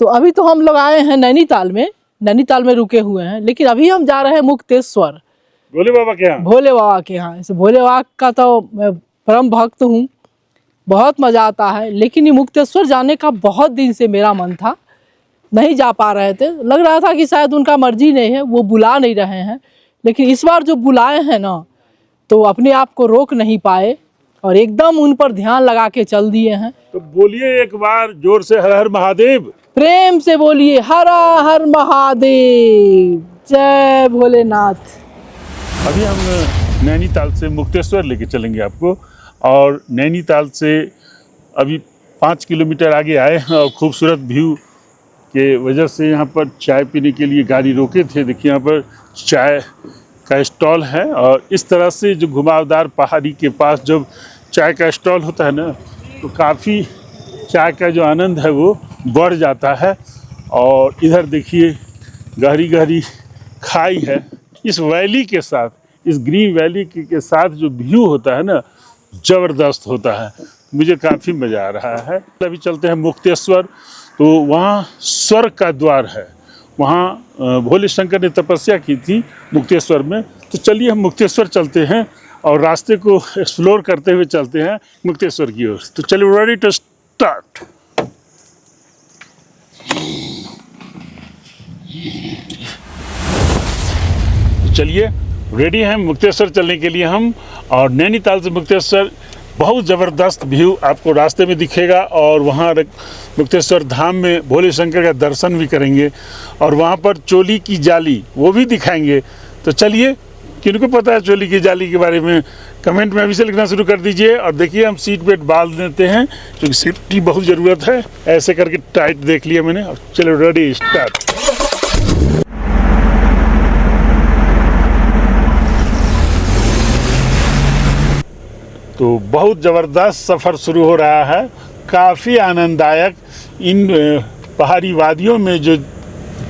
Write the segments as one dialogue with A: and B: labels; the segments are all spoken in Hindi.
A: तो अभी तो हम लोग आए हैं नैनीताल में रुके हुए हैं, लेकिन अभी हम जा रहे हैं मुक्तेश्वर,
B: भोले बाबा के यहाँ।
A: भोले बाबा के यहाँ। इस भोले बाबा का तो मैं परम भक्त हूँ, बहुत मज़ा आता है। लेकिन ये मुक्तेश्वर जाने का बहुत दिन से मेरा मन था, नहीं जा पा रहे थे। लग रहा था कि शायद उनका मर्जी नहीं है, वो बुला नहीं रहे हैं। लेकिन इस बार जो बुलाए हैं ना, तो अपने आप को रोक नहीं पाए और एकदम उन पर ध्यान लगा के चल दिए हैं।
B: तो बोलिए एक बार जोर से, हर हर महादेव।
A: प्रेम से बोलिए हर हर महादेव, जय भोलेनाथ।
B: अभी हम नैनीताल से मुक्तेश्वर लेके चलेंगे आपको, और नैनीताल से अभी 5 किलोमीटर आगे आए हैं और खूबसूरत व्यू के वजह से यहाँ पर चाय पीने के लिए गाड़ी रोके थे। देखिए यहाँ पर चाय का स्टॉल है, और इस तरह से जो घुमावदार पहाड़ी के पास जब चाय का स्टॉल होता है ना, तो काफ़ी चाय का जो आनंद है वो बढ़ जाता है। और इधर देखिए गहरी गहरी खाई है। इस वैली के साथ, इस ग्रीन वैली के साथ जो व्यू होता है ना, ज़बरदस्त होता है। मुझे काफ़ी मज़ा आ रहा है। अभी चलते हैं मुक्तेश्वर, तो वहाँ स्वर्ग का द्वार है। वहाँ भोले शंकर ने तपस्या की थी मुक्तेश्वर में। तो चलिए हम मुक्तेश्वर चलते हैं और रास्ते को एक्सप्लोर करते हुए चलते हैं मुक्तेश्वर की ओर। तो चलिए, रेडी टू स्टार्ट। चलिए, रेडी हैं मुक्तेश्वर चलने के लिए हम। और नैनीताल से मुक्तेश्वर बहुत ज़बरदस्त व्यू आपको रास्ते में दिखेगा, और वहाँ मुक्तेश्वर धाम में भोले शंकर का दर्शन भी करेंगे, और वहाँ पर चोली की जाली वो भी दिखाएंगे। तो चलिए, किनको पता है चोली की जाली के बारे में, कमेंट में अभी से लिखना शुरू कर दीजिए। और देखिए हम सीट बेल्ट बांध देते हैं क्योंकि सीट की बहुत ज़रूरत है। ऐसे करके टाइट देख लिया मैंने। और चलो, रेडी स्टार्ट। तो बहुत ज़बरदस्त सफ़र शुरू हो रहा है, काफ़ी आनंददायक। इन पहाड़ी वादियों में जो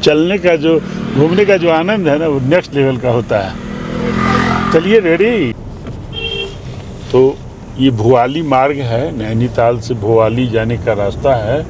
B: चलने का, जो घूमने का जो आनंद है ना, वो नेक्स्ट लेवल का होता है। चलिए, रेडी। तो ये भुआली मार्ग है, नैनीताल से भुआली जाने का रास्ता है।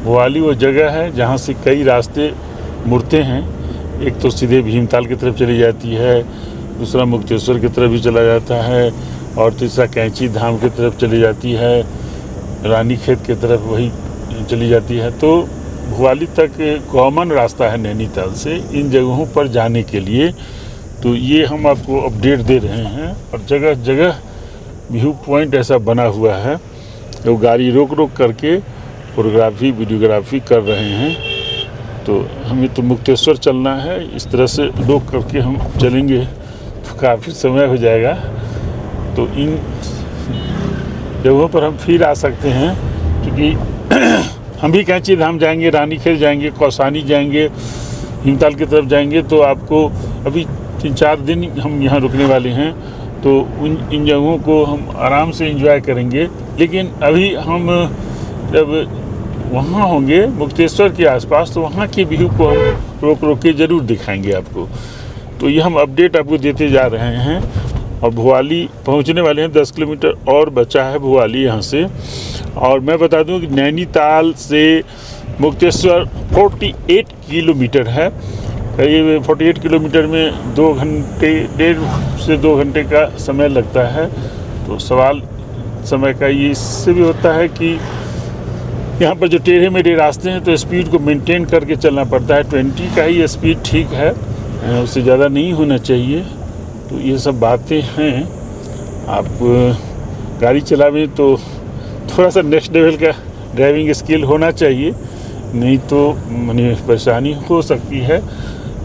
B: भुआली वो जगह है जहाँ से कई रास्ते मुड़ते हैं। एक तो सीधे भीमताल की तरफ चली जाती है, दूसरा मुक्तेश्वर की तरफ भी चला जाता है, और तीसरा कैंची धाम की तरफ चली जाती है, रानी खेत की तरफ वही चली जाती है। तो भुआली तक कॉमन रास्ता है नैनीताल से इन जगहों पर जाने के लिए। तो ये हम आपको अपडेट दे रहे हैं, और जगह जगह व्यू पॉइंट ऐसा बना हुआ है, तो गाड़ी रोक रोक करके फोटोग्राफी वीडियोग्राफी कर रहे हैं। तो हमें तो मुक्तेश्वर चलना है, इस तरह से रोक करके हम चलेंगे तो काफ़ी समय हो जाएगा। तो इन जगहों पर हम फिर आ सकते हैं, क्योंकि हम भी कैंची धाम जाएंगे, रानी खेत जाएंगे, कौसानी जाएंगे, भीमताल की तरफ जाएंगे। तो आपको अभी 3-4 दिन हम यहाँ रुकने वाले हैं, तो इन जगहों को हम आराम से एंजॉय करेंगे। लेकिन अभी हम जब वहाँ होंगे मुक्तेश्वर के आसपास, तो वहाँ के व्यू को हम रोक रोक के ज़रूर दिखाएंगे आपको। तो ये हम अपडेट आपको देते जा रहे हैं। और भुआली पहुंचने वाले हैं, 10 किलोमीटर और बचा है भुआली यहाँ से। और मैं बता दूं कि नैनीताल से मुक्तेश्वर 48 किलोमीटर है। करीब 48 किलोमीटर में 2 घंटे, 1.5 से 2 घंटे का समय लगता है। तो सवाल समय का ये इससे भी होता है कि यहाँ पर जो टेढ़े मेढ़े रास्ते हैं, तो स्पीड को मेंटेन करके चलना पड़ता है। 20 का ही स्पीड ठीक है, उससे ज़्यादा नहीं होना चाहिए। तो ये सब बातें हैं। आप गाड़ी चलावें तो थोड़ा सा नेक्स्ट लेवल का ड्राइविंग स्किल होना चाहिए, नहीं तो माने परेशानी हो सकती है।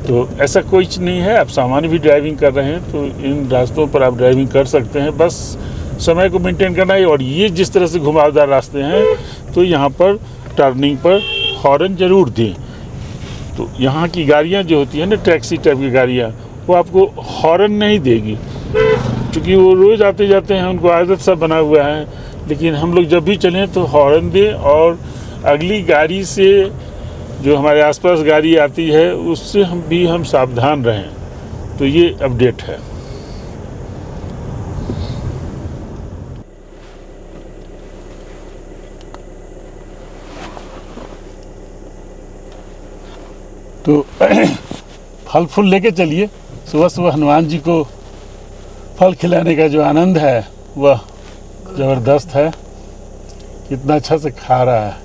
B: तो ऐसा कुछ नहीं है, आप सामान्य भी ड्राइविंग कर रहे हैं तो इन रास्तों पर आप ड्राइविंग कर सकते हैं, बस समय को मेंटेन करना है। और ये जिस तरह से घुमावदार रास्ते हैं, तो यहाँ पर टर्निंग पर हॉर्न ज़रूर दें। तो यहाँ की गाड़ियाँ जो होती हैं ना, टैक्सी टाइप की गाड़ियाँ, वो आपको हॉर्न नहीं देगी, क्योंकि वो रोज़ आते जाते हैं, उनको आदत सा बना हुआ है। लेकिन हम लोग जब भी चलें तो हॉर्न दें, और अगली गाड़ी से, जो हमारे आसपास गाड़ी आती है, उससे हम सावधान रहें। तो ये अपडेट है। तो फल फूल लेके चलिए। सुबह सुबह हनुमान जी को फल खिलाने का जो आनंद है वह ज़बरदस्त है। कितना अच्छा से खा रहा है।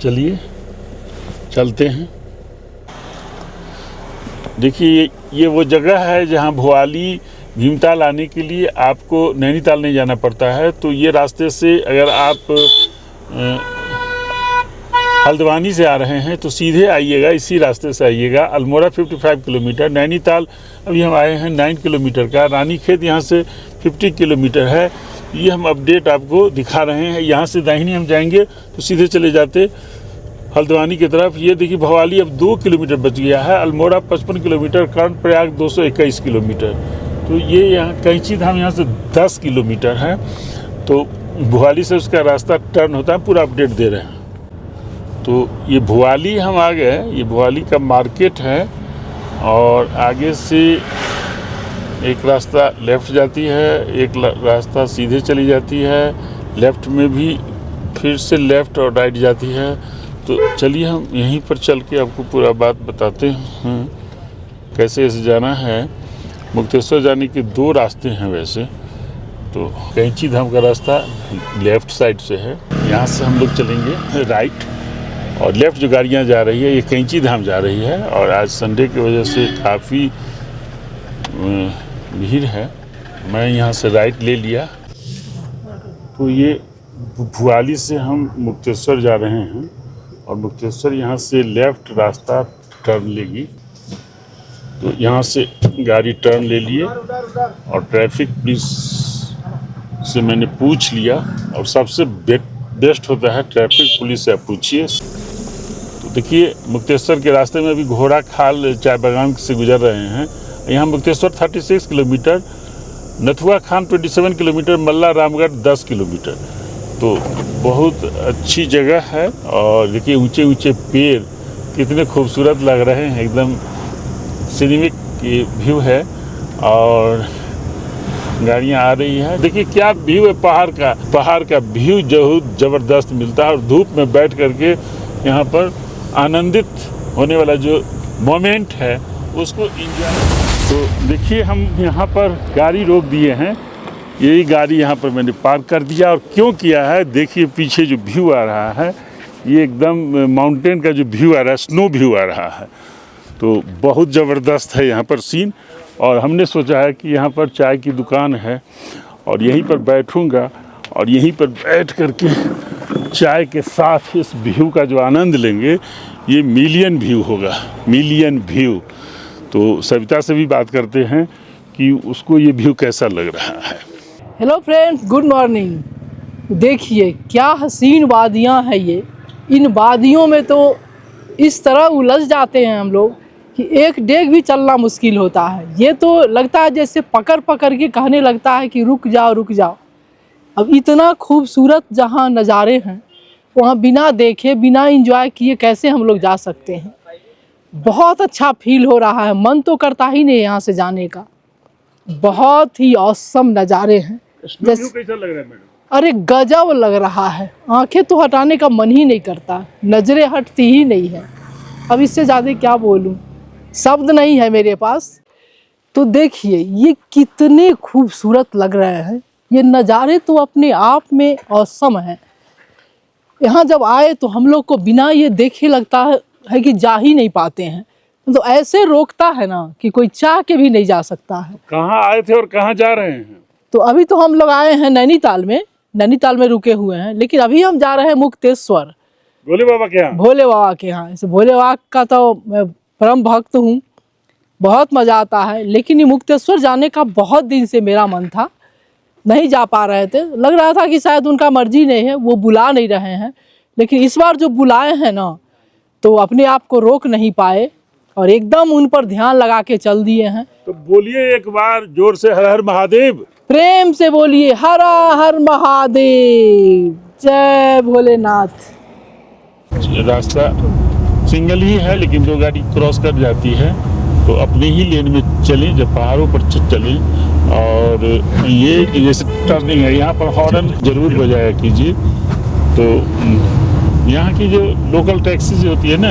B: चलिए चलते हैं। देखिए ये वो जगह है जहाँ भोवाली भीमताल आने के लिए आपको नैनीताल नहीं जाना पड़ता है। तो ये रास्ते से अगर आप हल्द्वानी से आ रहे हैं तो सीधे आइएगा, इसी रास्ते से आइएगा। अल्मोड़ा 55 किलोमीटर, नैनीताल अभी हम आए हैं 9 किलोमीटर का, रानीखेत यहाँ से 50 किलोमीटर है। ये हम अपडेट आपको दिखा रहे हैं। यहाँ से दाहिनी हम जाएंगे तो सीधे चले जाते हल्द्वानी की तरफ। ये देखिए भवाली अब 2 किलोमीटर बच गया है। Almora 55 kilometre, Karnaprayag 221 kilometre. तो ये यहाँ कैंची धाम यहाँ से 10 किलोमीटर है। तो भवाली से उसका रास्ता टर्न होता है, पूरा अपडेट दे रहे हैं। तो ये भवाली हम आ गए। ये भवाली का मार्केट है और आगे से एक रास्ता लेफ़्ट जाती है, एक रास्ता सीधे चली जाती है, लेफ़्ट में भी फिर से लेफ़्ट और राइट जाती है। तो चलिए हम यहीं पर चल के आपको पूरा बात बताते हैं कैसे ऐसे जाना है। मुक्तेश्वर जाने के 2 रास्ते हैं वैसे। तो कैंची धाम का रास्ता लेफ़्ट साइड से है, यहाँ से हम लोग चलेंगे राइट, और लेफ़्ट जो गाड़ियाँ जा रही है ये कैंची धाम जा रही है। और आज संडे की वजह से काफ़ी भीड़ है। मैं यहाँ से राइट ले लिया। तो ये भुआली से हम मुक्तेश्वर जा रहे हैं और मुक्तेश्वर यहाँ से लेफ़्ट रास्ता टर्न लेगी। तो यहाँ से गाड़ी टर्न ले लिए और ट्रैफिक पुलिस से मैंने पूछ लिया, और सबसे बेस्ट होता है ट्रैफिक पुलिस से आप पूछिए। तो देखिए मुक्तेश्वर के रास्ते में अभी घोड़ा खाल चाय बागान से गुजर रहे हैं। यहाँ मुक्तेश्वर 36 किलोमीटर, नथुआ खान 27 किलोमीटर, मल्ला रामगढ़ 10 किलोमीटर। तो बहुत अच्छी जगह है। और देखिए ऊंचे ऊंचे पेड़ कितने खूबसूरत लग रहे हैं, एकदम सिनेमिक व्यू है। और गाड़ियाँ आ रही हैं। देखिए क्या व्यू है पहाड़ का व्यू जो ज़बरदस्त मिलता है। और धूप में बैठ करके यहाँ पर आनंदित होने वाला जो मोमेंट है उसको एंजॉय। तो देखिए हम यहाँ पर गाड़ी रोक दिए हैं। यही गाड़ी यहाँ पर मैंने पार्क कर दिया। और क्यों किया है, देखिए पीछे जो व्यू आ रहा है ये एकदम माउंटेन का जो व्यू आ रहा है, स्नो व्यू आ रहा है। तो बहुत ज़बरदस्त है यहाँ पर सीन। और हमने सोचा है कि यहाँ पर चाय की दुकान है और यहीं पर बैठूँगा और यहीं पर बैठ करके चाय के साथ इस व्यू का जो आनंद लेंगे, ये मिलियन व्यू होगा, मिलियन व्यू। तो सविता से भी बात करते हैं कि उसको ये व्यू कैसा लग रहा है।
A: Hello friends, good morning. देखिए क्या हसीन वादियाँ हैं ये। इन वादियों में तो इस तरह उलझ जाते हैं हम लोग कि एक डेग भी चलना मुश्किल होता है। ये तो लगता है जैसे पकड़ पकड़ के कहने लगता है कि रुक जाओ रुक जाओ। अब इतना खूबसूरत जहाँ नज़ारे हैं वहाँ बिना देखे बिना एंजॉय किए कैसे हम लोग जा सकते हैं। बहुत अच्छा फील हो रहा है, मन तो करता ही नहीं यहाँ से जाने का। बहुत ही औसम नज़ारे हैं।
B: कैसा लग रहा है मैडम?
A: अरे गजब लग रहा है, आंखें तो हटाने का मन ही नहीं करता, नज़रें हटती ही नहीं है। अब इससे ज़्यादा क्या बोलूं, शब्द नहीं है मेरे पास। तो देखिए ये कितने खूबसूरत लग रहे हैं। ये नज़ारे तो अपने आप में औसम है। यहाँ जब आए तो हम लोग को बिना ये देखे लगता है कि जा ही नहीं पाते हैं। तो ऐसे रोकता है ना कि कोई चाह के भी नहीं जा सकता है।
B: कहाँ आए थे और कहाँ जा रहे हैं?
A: तो अभी तो हम लोग आए हैं नैनीताल में रुके हुए हैं, लेकिन अभी हम जा रहे हैं मुक्तेश्वर,
B: भोले बाबा के यहाँ।
A: भोले बाबा के यहाँ। इस भोले बाबा का तो मैं परम भक्त हूँ, बहुत मज़ा आता है। लेकिन ये मुक्तेश्वर जाने का बहुत दिन से मेरा मन था, नहीं जा पा रहे थे। लग रहा था कि शायद उनका मर्जी नहीं है, वो बुला नहीं रहे हैं। लेकिन इस बार जो बुलाए हैं ना, तो अपने आप को रोक नहीं पाए और एकदम उन पर ध्यान लगा के चल दिए हैं।
B: तो बोलिए एक बार जोर से, हर हर महादेव।
A: प्रेम से बोलिए, हर हर महादेव, जय भोलेनाथ।
B: रास्ता सिंगल ही है लेकिन 2 गाड़ी क्रॉस कर जाती है। तो अपने ही लेन में चलें, जब पहाड़ों पर चलें और ये जैसे टर्निंग है, यहाँ पर हॉर्न जरूर बजाया कीजिए। तो यहाँ की जो लोकल टैक्सीज होती है ना,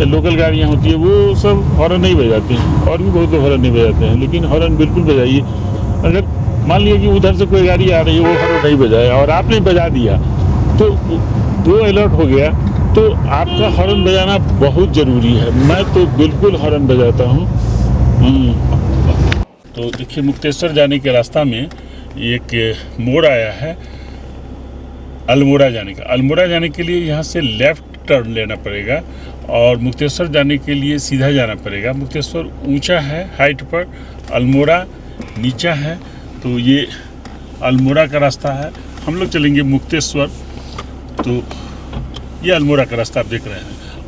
B: या लोकल गाड़ियाँ होती है, वो सब हॉर्न नहीं बजाते हैं, और भी बहुत लोग हॉर्न नहीं बजाते हैं, लेकिन हॉर्न बिल्कुल बजाइए। अगर मान लिया कि उधर से कोई गाड़ी आ रही है, वो हॉर्न नहीं बजाया और आपने बजा दिया, तो वो अलर्ट हो गया, तो आपका हॉर्न बजाना बहुत ज़रूरी है। मैं तो बिल्कुल हॉर्न बजाता हूँ। तो देखिए, मुक्तेश्वर जाने के रास्ता में एक मोड़ आया है अल्मोड़ा जाने का। अल्मोड़ा जाने के लिए यहाँ से लेफ़्ट टर्न लेना पड़ेगा और मुक्तेश्वर जाने के लिए सीधा जाना पड़ेगा। मुक्तेश्वर ऊंचा है हाइट पर, अल्मोड़ा नीचा है। तो ये अल्मोड़ा का रास्ता है, हम लोग चलेंगे मुक्तेश्वर। तो ये अल्मोड़ा का रास्ता आप देख रहे हैं,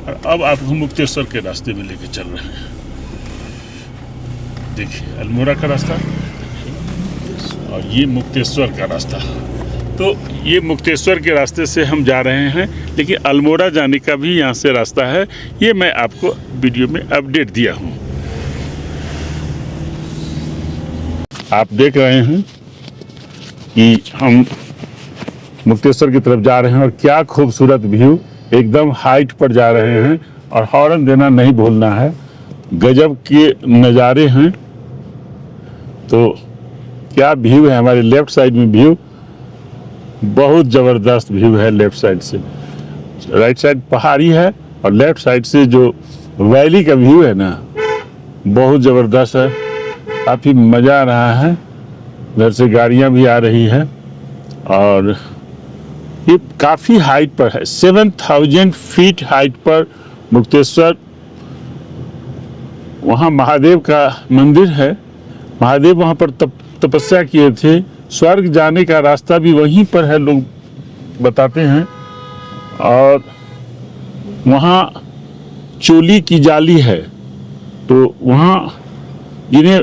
B: और अब आपको मुक्तेश्वर के रास्ते में लेके चल रहे हैं। देखिए, अल्मोड़ा का रास्ता और ये मुक्तेश्वर का रास्ता। तो ये मुक्तेश्वर के रास्ते से हम जा रहे हैं, लेकिन अल्मोड़ा जाने का भी यहाँ से रास्ता है। ये मैं आपको वीडियो में अपडेट दिया हूँ। आप देख रहे हैं कि हम मुक्तेश्वर की तरफ जा रहे हैं, और क्या खूबसूरत व्यू, एकदम हाइट पर जा रहे हैं, और हॉर्न देना नहीं भूलना है। गजब के नज़ारे हैं। तो क्या व्यू है, हमारे लेफ्ट साइड में व्यू बहुत ज़बरदस्त व्यू है। लेफ्ट साइड से, राइट साइड पहाड़ी है, और लेफ्ट साइड से जो वैली का व्यू है ना, बहुत ज़बरदस्त है। काफ़ी मज़ा आ रहा है। इधर से गाड़ियाँ भी आ रही है, और ये काफ़ी हाइट पर है, 7000 फीट हाइट पर मुक्तेश्वर। वहाँ महादेव का मंदिर है। महादेव वहाँ पर तपस्या किए थे। स्वर्ग जाने का रास्ता भी वहीं पर है, लोग बताते हैं। और वहाँ चोली की जाली है, तो वहाँ जिन्हें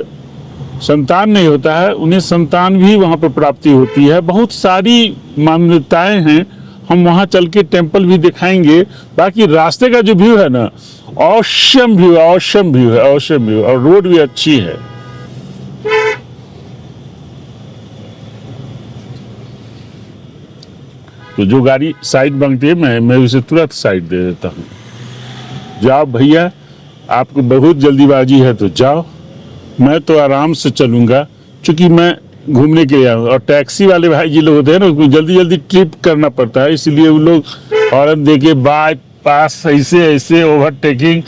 B: संतान नहीं होता है, उन्हें संतान भी वहाँ पर प्राप्ति होती है। बहुत सारी मान्यताएं हैं। हम वहाँ चल के टेम्पल भी दिखाएंगे। बाकी रास्ते का जो व्यू है ना, ऑसम व्यू, ऑसम व्यू है, ऑसम व्यू, और रोड भी अच्छी है। तो जो गाड़ी साइड मांगती है, मैं उसे तुरंत साइड दे देता हूँ। जाओ भैया, आपको बहुत जल्दीबाजी है तो जाओ, मैं तो आराम से चलूँगा, क्योंकि मैं घूमने के लिए आऊँ। और टैक्सी वाले भाई जी लोग होते हैं ना, उसको जल्दी जल्दी ट्रिप करना पड़ता है, इसलिए वो लोग हॉर्न दे के बाय पास ऐसे ऐसे ओवरटेकिंग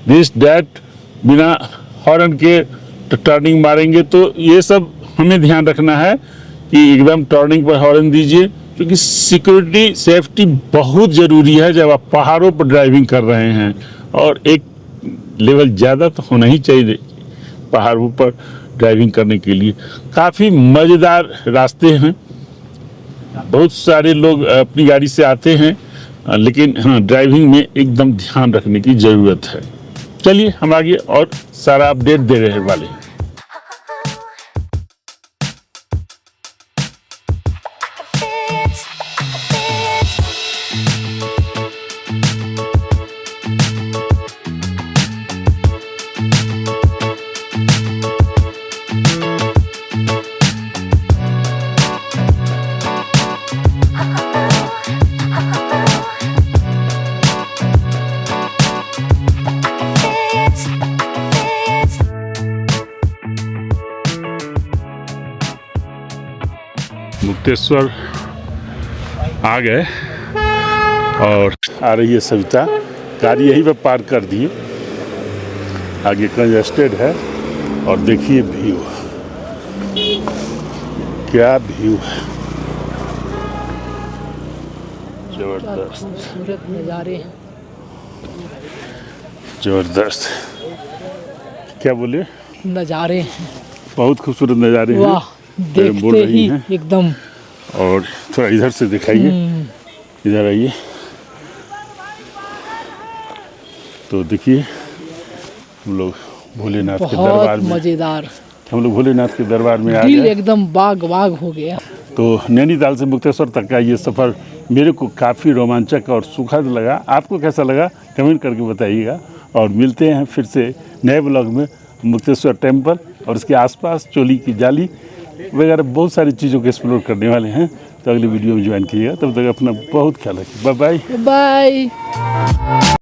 B: दिस डैट बिना हॉर्न के टर्निंग मारेंगे। तो ये सब हमें ध्यान रखना है कि एकदम टर्निंग पर हॉर्न दीजिए, क्योंकि सिक्योरिटी सेफ्टी बहुत ज़रूरी है जब आप पहाड़ों पर ड्राइविंग कर रहे हैं। और एक लेवल ज़्यादा तो होना ही चाहिए पहाड़ों पर ड्राइविंग करने के लिए। काफ़ी मज़ेदार रास्ते हैं। बहुत सारे लोग अपनी गाड़ी से आते हैं, लेकिन हाँ, ड्राइविंग में एकदम ध्यान रखने की ज़रूरत है। चलिए, हम आगे और सारा अपडेट दे रहे वाले हैं। मुक्तेश्वर आ गए, और आ रही है सविता। गाड़ी यहीं पर पार्क कर दिए, आगे कंजेस्टेड है। और देखिए व्यू, क्या व्यू है, जबरदस्त,
A: खूबसूरत नज़ारे हैं।
B: जबरदस्त। क्या बोले,
A: नज़ारे हैं,
B: बहुत खूबसूरत नज़ारे हैं।
A: वाह, देखते ही एकदम।
B: और थोड़ा इधर से दिखाइए, इधर आइए। तो देखिए, हम लोग भोलेनाथ के दरबार में,
A: मज़ेदार,
B: हम लोग भोलेनाथ के दरबार में आ
A: दिल
B: गए।
A: एकदम बाग बाग हो गया।
B: तो नैनीताल से मुक्तेश्वर तक का ये सफ़र मेरे को काफ़ी रोमांचक और सुखद लगा। आपको कैसा लगा कमेंट करके बताइएगा, और मिलते हैं फिर से नए ब्लॉग में मुक्तेश्वर टेम्पल। और उसके आसपास चोली की जाली वगैरह बहुत सारी चीज़ों को एक्सप्लोर करने वाले हैं। तो अगली वीडियो में ज्वाइन कीजिएगा। तब तक अपना बहुत ख्याल रखिए। Bye bye.
A: बाय।